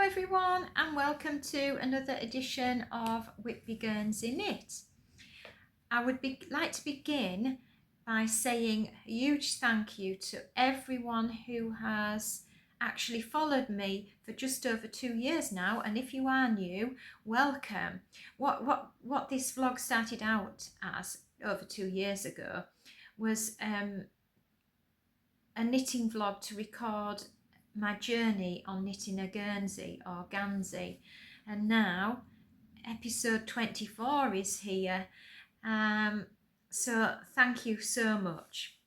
everyone, and welcome to another edition of Whitby Guernsey Knit. I would like to begin by saying a huge thank you to everyone who has actually followed me for just over 2 years now, and if you are new, welcome. What this vlog started out as over 2 years ago was a knitting vlog to record my journey on knitting a Guernsey or Gansey, and now episode 24 is here. So thank you so much.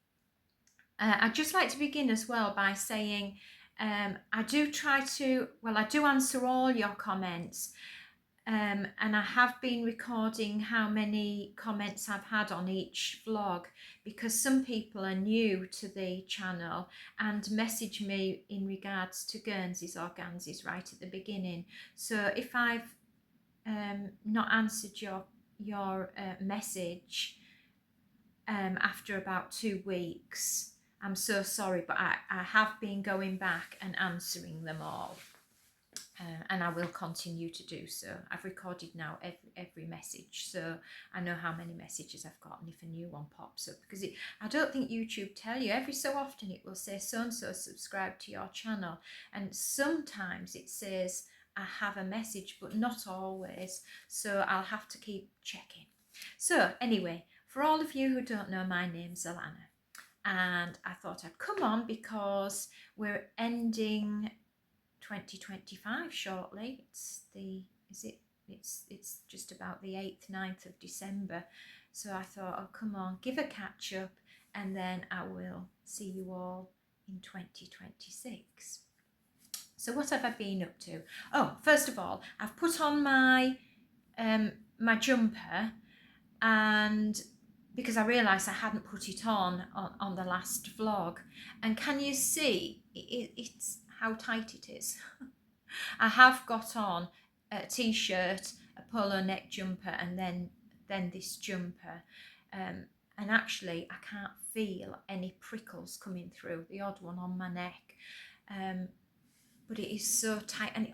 I'd just like to begin as well by saying I do answer all your comments, and I have been recording how many comments I've had on each vlog, because some people are new to the channel and message me in regards to Guernseys or Ganseys right at the beginning. So if I've not answered your message after about 2 weeks, I'm so sorry, but I have been going back and answering them all. And I will continue to do so. I've recorded now every message, so I know how many messages I've got, and if a new one pops up, because I don't think YouTube tell you. Every so often it will say so and so subscribe to your channel, and sometimes it says I have a message, but not always, so I'll have to keep checking. So anyway, for all of you who don't know, my name's Alana, and I thought I'd come on because we're ending 2025 shortly. It's just about the 8th, 9th of December. So I thought, oh, come on, give a catch up, and then I will see you all in 2026. So what have I been up to? Oh, first of all, I've put on my my jumper, and because I realised I hadn't put it on the last vlog, and can you see it's how tight it is? I have got on a t-shirt, a polo neck jumper, and then this jumper, and actually I can't feel any prickles coming through, the odd one on my neck, but it is so tight. And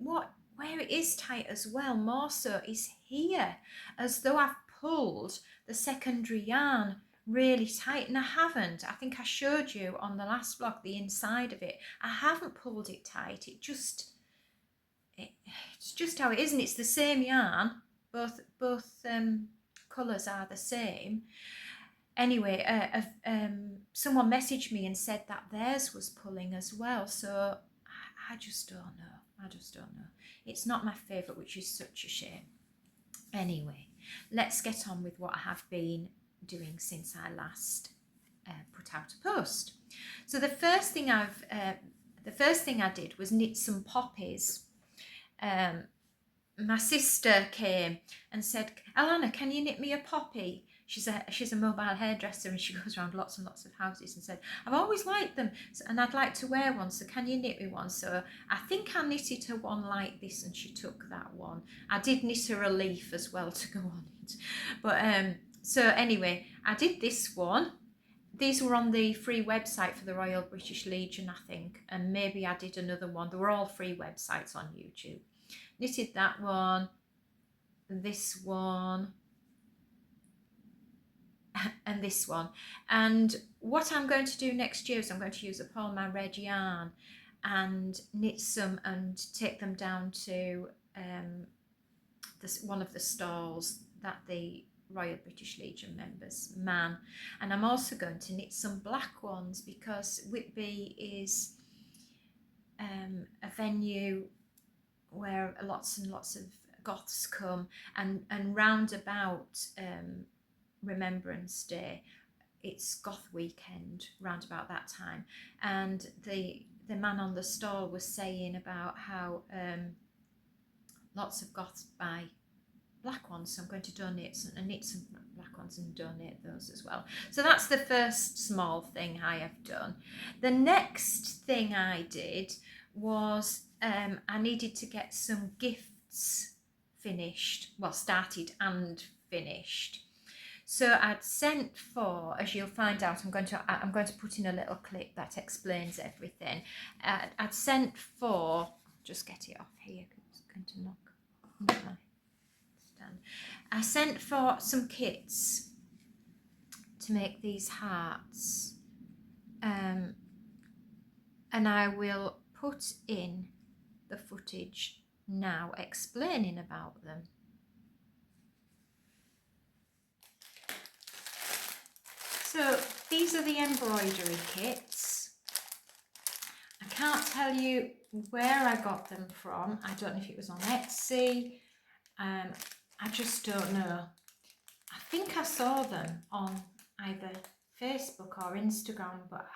where it is tight as well, more so, is here, as though I've pulled the secondary yarn really tight, and I haven't. I think I showed you on the last vlog the inside of it. I haven't pulled it tight. It's just how it is, and it's the same yarn. Both colours are the same. Anyway, someone messaged me and said that theirs was pulling as well. So I just don't know. It's not my favourite, which is such a shame. Anyway, let's get on with what I have been doing since I last put out a post. So the first thing I did was knit some poppies. My sister came and said, Alana, can you knit me a poppy? She's a mobile hairdresser, and she goes around lots and lots of houses, and said, I've always liked them, and I'd like to wear one, so can you knit me one? So I think I knitted her one like this, and she took that one. I did knit her a leaf as well to go on it. But so anyway, I did this one. These were on the free website for the Royal British Legion, I think, and maybe I did another one. They were all free websites on YouTube. Knitted that one, this one, and this one. And what I'm going to do next year is I'm going to use up all my red yarn and knit some and take them down to one of the stalls that the Royal British Legion members man. And I'm also going to knit some black ones, because Whitby is a venue where lots and lots of goths come, and round about Remembrance Day, it's goth weekend round about that time, and the man on the stall was saying about how lots of goths buy black ones, so I'm going to donate and knit some black ones and donate those as well. So that's the first small thing I have done. The next thing I did was I needed to get some gifts finished, well, started and finished. So I'd sent for, as you'll find out, I'm going to put in a little clip that explains everything. I'd sent for just get it off here because it's going to knock my stand. I sent for some kits to make these hearts, and I will put in the footage now explaining about them. So these are the embroidery kits. I can't tell you where I got them from. I don't know if it was on Etsy. I just don't know. I think I saw them on either Facebook or Instagram, but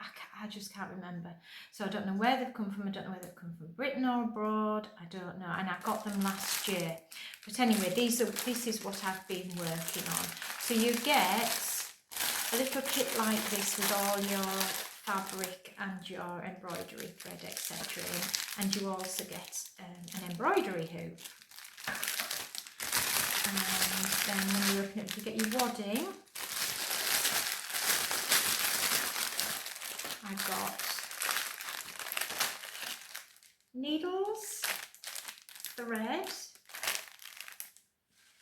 I just can't remember. So I don't know where they've come from. I don't know whether they've come from Britain or abroad. I don't know. And I got them last year. But anyway, this is what I've been working on. So you get a little kit like this with all your fabric and your embroidery thread, etc. And you also get an embroidery hoop. And then when you open it, you get your wadding. I've got needles, thread,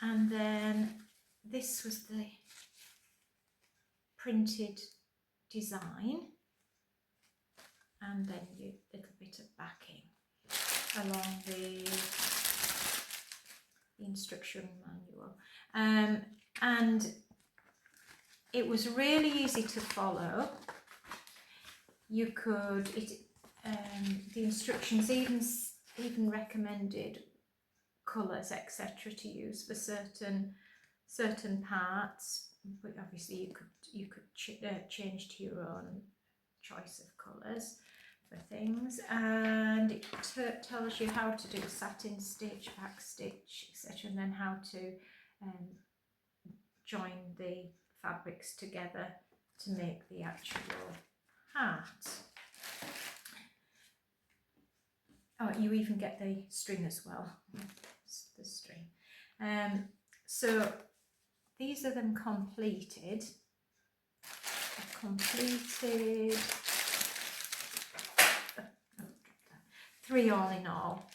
and then this was the printed design, and then your little bit of backing along the instruction manual, and it was really easy to follow. You could, the instructions even recommended colours, etc., to use for certain parts, but obviously you could change to your own choice of colours for things. And it tells you how to do satin stitch, back stitch, etc., and then how to join the fabrics together to make the actual heart. Oh, you even get the string as well. The string. So these are them completed. I've completed 3 all in all.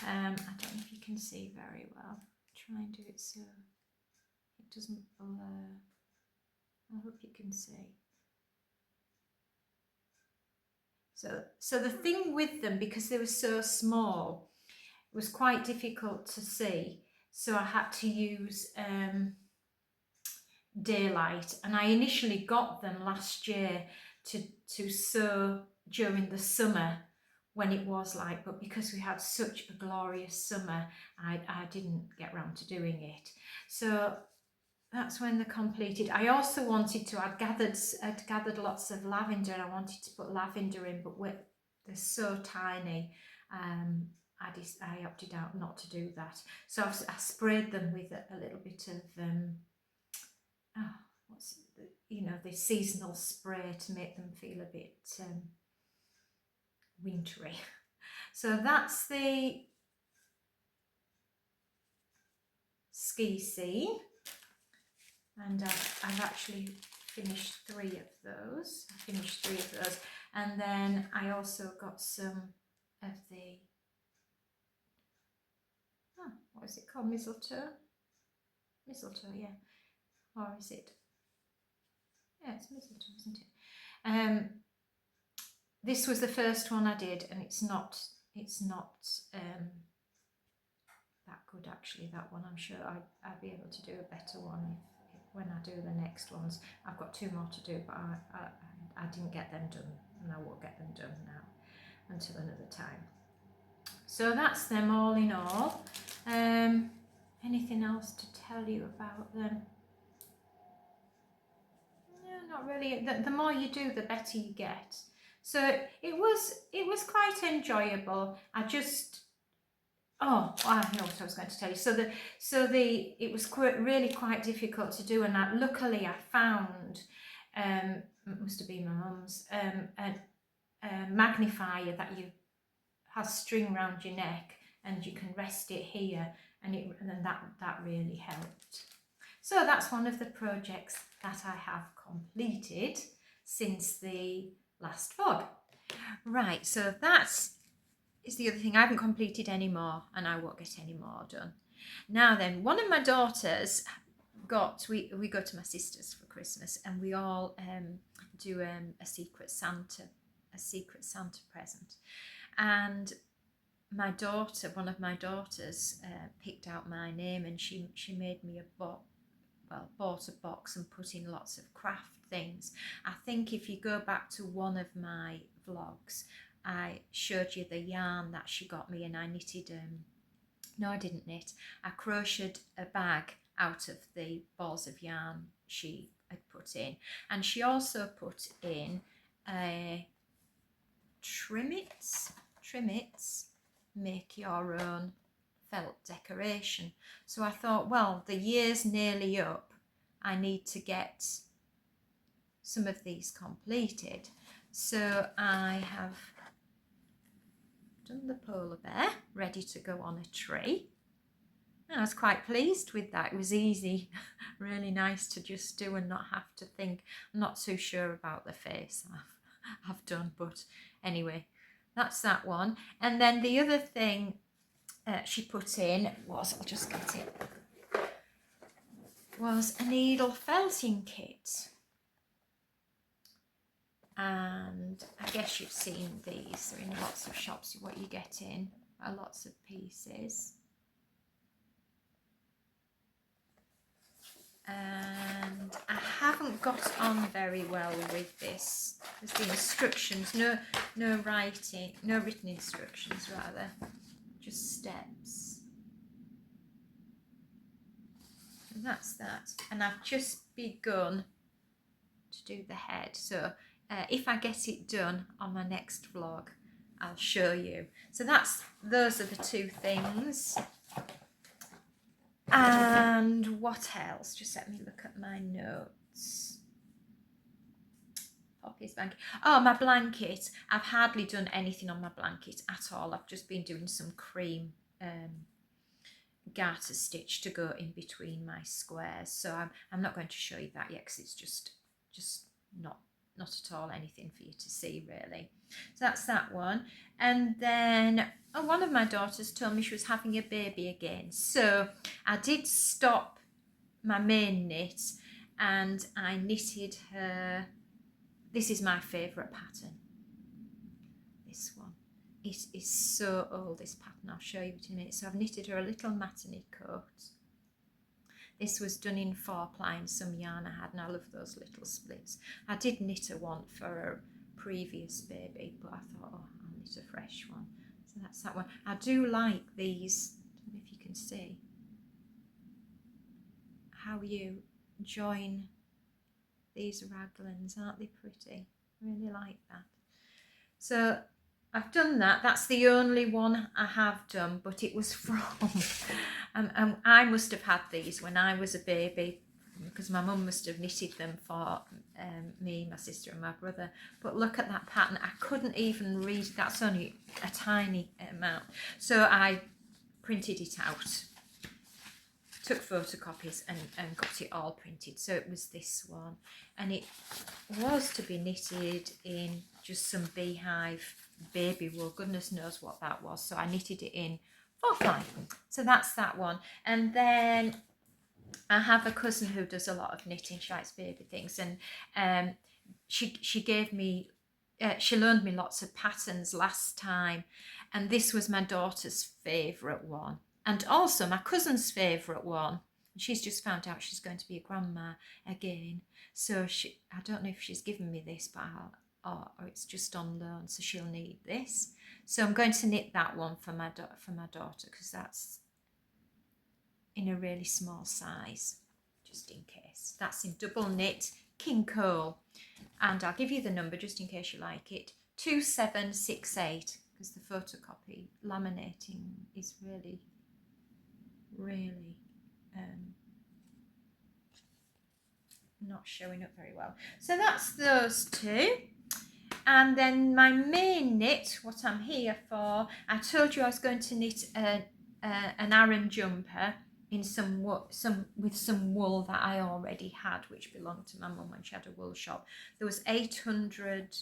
I don't know if you can see very well. Try and do it so it doesn't blur. I hope you can see. So the thing with them, because they were so small, it was quite difficult to see. So I had to use daylight, and I initially got them last year to sew during the summer when it was light, but because we had such a glorious summer, I didn't get round to doing it. So that's when they're completed. I also wanted to, I'd gathered lots of lavender, and I wanted to put lavender in, but they're so tiny, I opted out not to do that. So I sprayed them with a little bit of the seasonal spray to make them feel a bit wintry. So that's the ski scene, and I've actually finished 3 of those. And then I also got some of the what is it called, mistletoe, yeah, or is it, yeah, it's mistletoe, isn't it? This was the first one I did, and it's not that good actually, that one. I'm sure I'll be able to do a better one when I do the next ones. I've got 2 more to do, but I didn't get them done, and I won't get them done now until another time. So that's them all in all. Anything else to tell you about them? No, not really. The more you do, the better you get. So it was quite enjoyable. I know what I was going to tell you. It was really quite difficult to do, and luckily I found, it must have been my mum's, a magnifier that has string around your neck, and you can rest it here, and then that really helped. So that's one of the projects that I have completed since the last vlog. Right, so that's is the other thing. I haven't completed any more, and I won't get any more done. Now then, one of my daughters we go to my sister's for Christmas, and we all do a secret Santa present. And one of my daughters picked out my name, and she made me bought a box and put in lots of craft things. I think if you go back to one of my vlogs, I showed you the yarn that she got me, and I knitted no, I didn't knit. I crocheted a bag out of the balls of yarn she had put in, and she also put in a trimmets, make your own felt decoration. So I thought, well, the year's nearly up, I need to get some of these completed. So I have done the polar bear ready to go on a tree. I was quite pleased with that. It was easy, really nice to just do and not have to think. I'm not too sure about the face I've done, but anyway, that's that one. And then the other thing she put in was, I'll just get it, was a needle felting kit. And I guess you've seen these. They're in lots of shops. What you get in are lots of pieces. And I haven't got on very well with this. There's the instructions, no written instructions rather, just steps. And that's that. And I've just begun to do the head. So if I get it done on my next vlog, I'll show you. So those are the two things. And what else? Just let me look at my notes. Poppy's blanket. Oh, my blanket. I've hardly done anything on my blanket at all. I've just been doing some cream garter stitch to go in between my squares. So I'm not going to show you that yet, because it's just not at all anything for you to see, really. So that's that one. And then one of my daughters told me she was having a baby again, so I did stop my main knit and I knitted her. This is my favourite pattern, this one. It is so old, this pattern. I'll show you it in a minute. So I've knitted her a little maternity coat. This was done in 4-ply and some yarn I had, and I love those little splits. I did knit a one for a previous baby, but I thought, oh, I'll knit a fresh one. So that's that one. I do like these. I don't know if you can see how you join these raglans. Aren't they pretty? I really like that. So I've done that. That's the only one I have done, but it was from I must have had these when I was a baby, because my mum must have knitted them for me, my sister and my brother. But look at that pattern. I couldn't even read. That's only a tiny amount. So I printed it out, took photocopies and got it all printed. So it was this one, and it was to be knitted in just some beehive baby wool. Goodness knows what that was. So I knitted it in 4-ply. So that's that one. And then I have a cousin who does a lot of knitting. She likes baby things, and she gave me she loaned me lots of patterns last time, and this was my daughter's favourite one, and also my cousin's favourite one. She's just found out she's going to be a grandma again, so I don't know if she's given me this, but or it's just on loan, so she'll need this. So I'm going to knit that one for my daughter, because that's in a really small size, just in case. That's in double knit King Cole, and I'll give you the number just in case you like it. 2768, because the photocopy laminating is really not showing up very well. So that's those two. And then my main knit, what I'm here for, I told you I was going to knit an Aran jumper in with some wool that I already had, which belonged to my mum when she had a wool shop. There was 800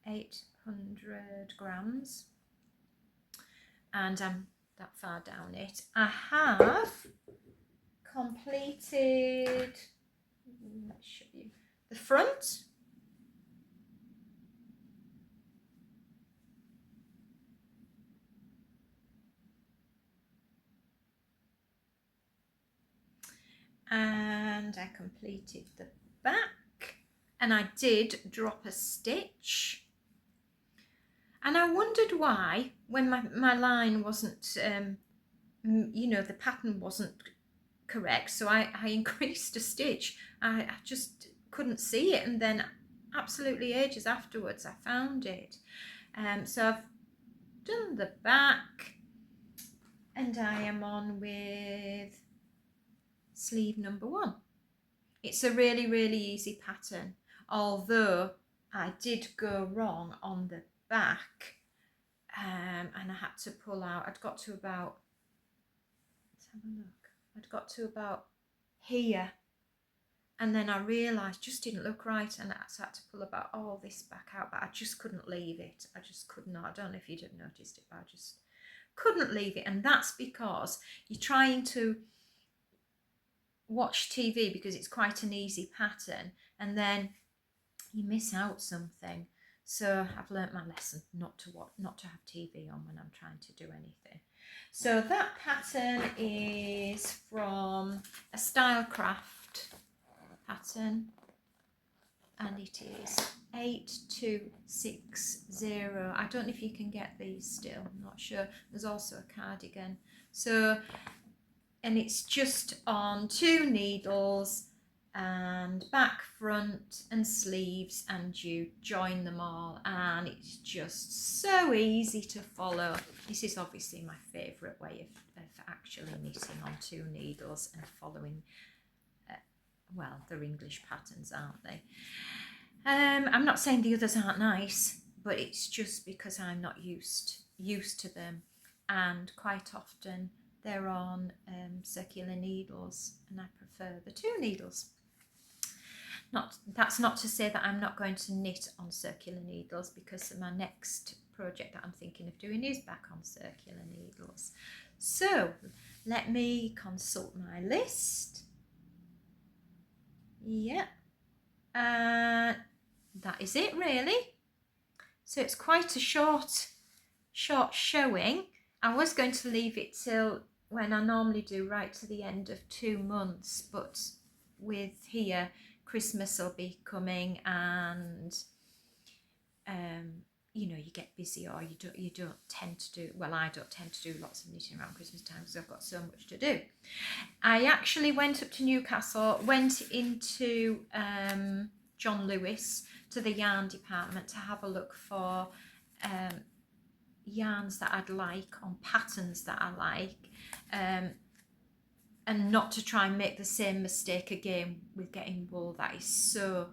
800 grams, and I'm that far down it. I have completed, let's show you the front. And I completed the back, and I did drop a stitch, and I wondered why when my line wasn't you know, the pattern wasn't correct, so I increased a stitch. I just couldn't see it, and then absolutely ages afterwards I found it. So I've done the back, and I am on with sleeve number 1. It's a really, really easy pattern, although I did go wrong on the back, and I had to pull out. I'd got to about, let's have a look, I'd got to about here, and then I realised just didn't look right, and I had to pull about all this back out, but I just couldn't leave it. I just could not. I don't know if you'd have noticed it, but I just couldn't leave it. And that's because you're trying to watch TV because it's quite an easy pattern, and then you miss out something. So I've learnt my lesson not to have TV on when I'm trying to do anything. So that pattern is from a Stylecraft pattern, and it is 8260. I don't know if you can get these still, I'm not sure. There's also a cardigan. So, and it's just on 2 needles, and back, front and sleeves, and you join them all, and it's just so easy to follow. This is obviously my favourite way of actually knitting on 2 needles and following, well, they're English patterns, aren't they? I'm not saying the others aren't nice, but it's just because I'm not used to them, and quite often they're on circular needles, and I prefer the 2 needles. That's not to say that I'm not going to knit on circular needles, because my next project that I'm thinking of doing is back on circular needles. So let me consult my list. Yeah, that is it really. So it's quite a short showing. I was going to leave it till when I normally do, right to the end of 2 months, but with here Christmas will be coming, and you know, you get busy, or you don't tend to do, well, I don't tend to do lots of knitting around Christmas time because I've got so much to do. I actually went up to Newcastle, went into John Lewis, to the yarn department, to have a look for yarns that I'd like, on patterns that I like, and not to try and make the same mistake again with getting wool. That is so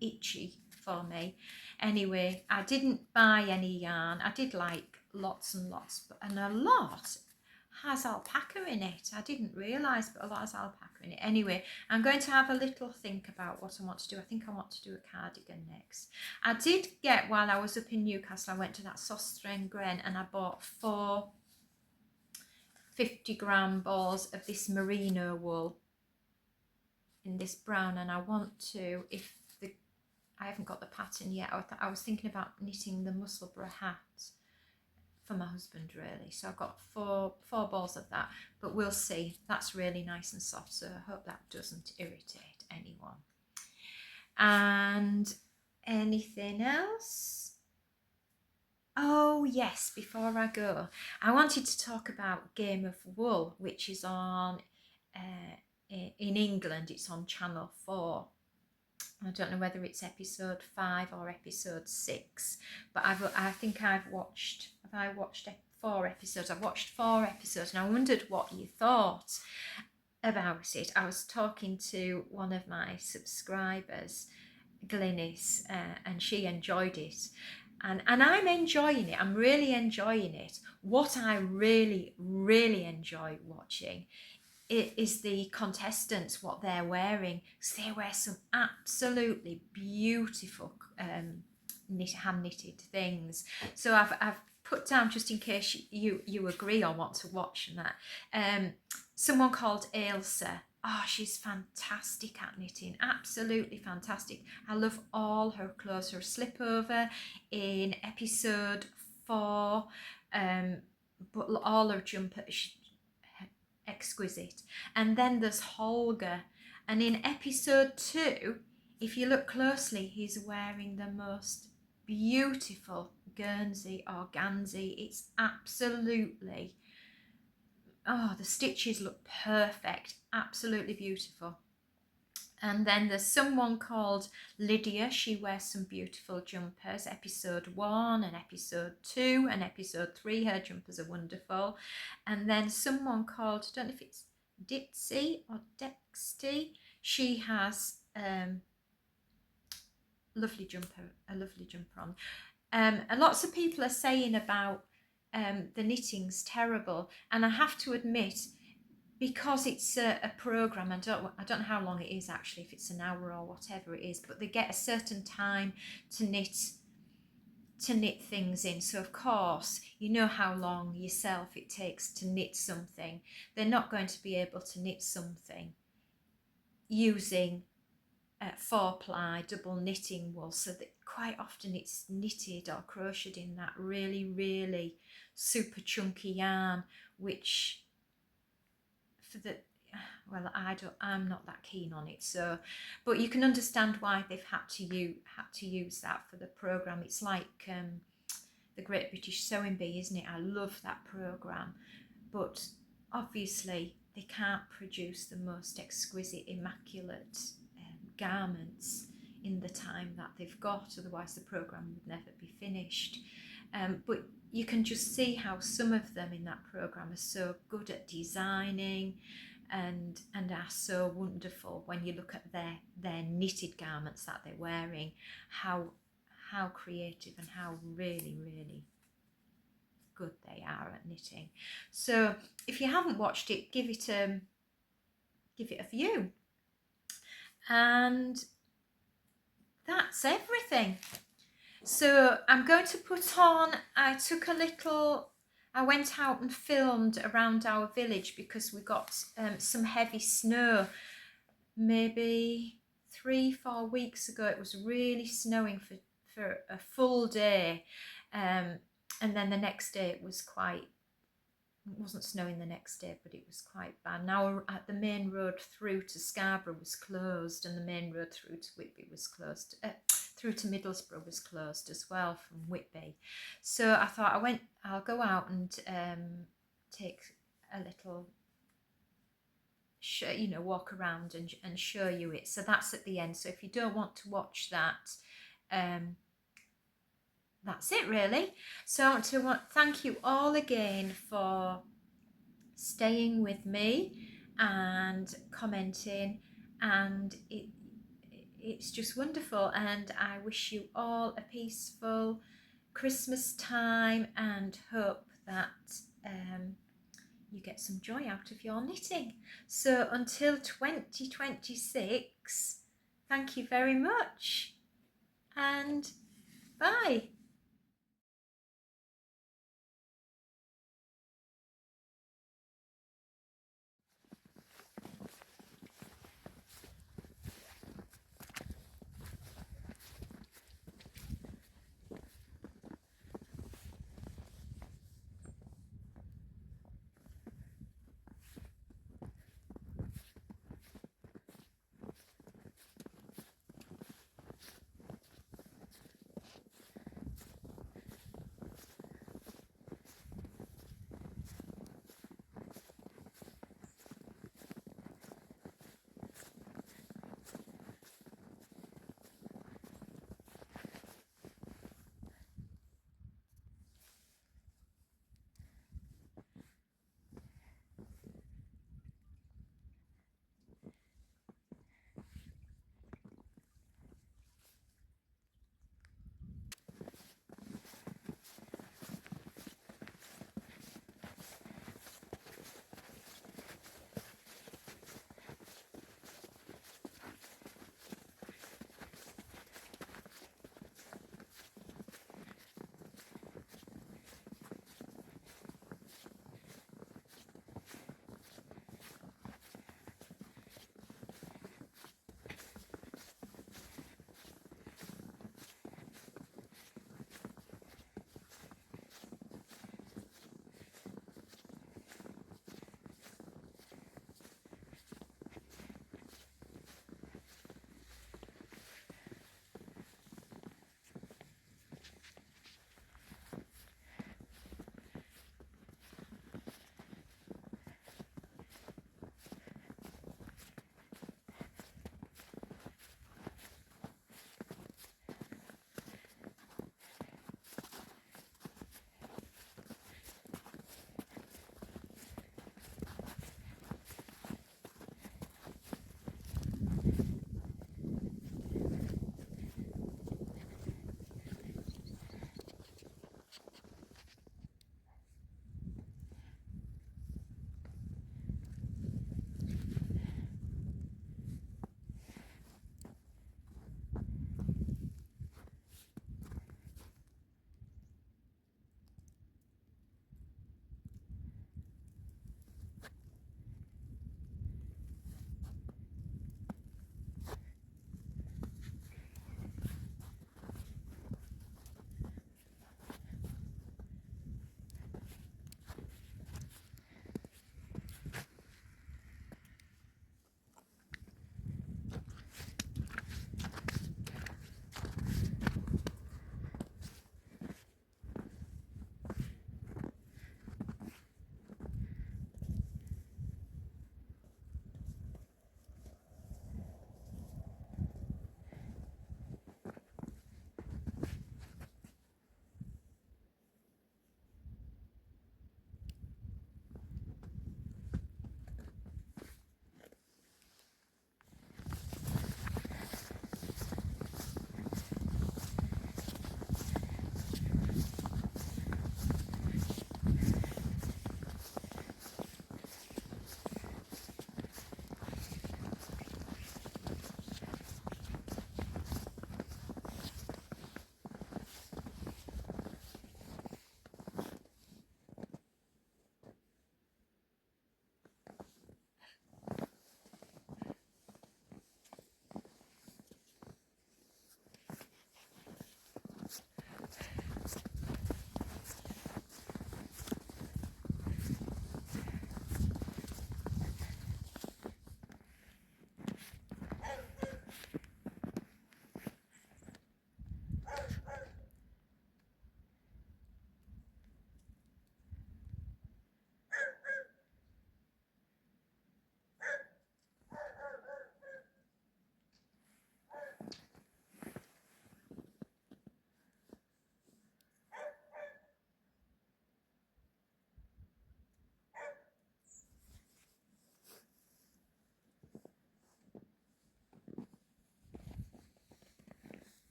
itchy for me. Anyway, I didn't buy any yarn. I did like lots and lots, and a lot has alpaca in it. I didn't realise, but a lot has alpaca in it. Anyway, I'm going to have a little think about what I want to do. I think I want to do a cardigan next. I did get, while I was up in Newcastle, I went to that Sostren Gren, and I bought 4 50-gram balls of this merino wool in this brown, and I want to, if I haven't got the pattern yet. I was thinking about knitting the Musselburgh hat for my husband, really. So I've got four balls of that, but we'll see. That's really nice and soft, so I hope that doesn't irritate anyone. And anything else? Oh yes, before I go, I wanted to talk about Game of Wool, which is on in England. It's on Channel 4. I don't know whether it's episode 5 or episode 6, but I think I've watched 4 episodes. I've watched 4 episodes, and I wondered what you thought about it. I was talking to one of my subscribers, Glynis, and she enjoyed it, and I'm enjoying it. I'm really enjoying it. What I really, really enjoy watching it is the contestants, what they're wearing. So they wear some absolutely beautiful hand knitted things. So I've put down, just in case you agree or want to watch that, someone called Ailsa. Oh, she's fantastic at knitting, absolutely fantastic. I love all her clothes. Her slipover in episode 4, but all her jumpers, exquisite. And then there's Holger, and in episode 2, if you look closely, he's wearing the most beautiful Guernsey organzy. It's absolutely, oh, the stitches look perfect, absolutely beautiful. And then there's someone called Lydia. She wears some beautiful jumpers. Episode 1 and episode 2 and episode 3, her jumpers are wonderful. And then someone called, I don't know if it's Ditsy or Dexty. She has a lovely jumper on. And lots of people are saying about the knitting's terrible, and I have to admit, because it's a program, I don't know how long it is actually, if it's an hour or whatever it is, but they get a certain time to knit things in. So of course, you know how long yourself it takes to knit something. They're not going to be able to knit something using 4-ply double knitting wool, so that quite often it's knitted or crocheted in that really, really super chunky yarn, which for the, well, I'm not that keen on it. So, but you can understand why they've had to use that for the program. It's like the Great British Sewing Bee, isn't it? I love that program, but obviously they can't produce the most exquisite, immaculate garments in the time that they've got, otherwise the program would never be finished. But you can just see how some of them in that program are so good at designing and are so wonderful when you look at their knitted garments that they're wearing, how creative and how really, really good they are at knitting. So if you haven't watched it, give it a view. And that's everything. So I'm going to put on, I went out and filmed around our village because we got some heavy snow. Maybe 3-4 weeks ago, it was really snowing for a full day. And then the next day it wasn't snowing the next day, but it was quite bad. Now the main road through to Scarborough was closed, and the main road through to Whitby was closed. Through to Middlesbrough was closed as well from Whitby. So I thought I'll go out and take a little, walk around and show you it. So that's at the end. So if you don't want to watch that, that's it really. So I want to thank you all again for staying with me and commenting, and it's just wonderful, and I wish you all a peaceful Christmas time and hope that you get some joy out of your knitting. So until 2026, thank you very much and bye.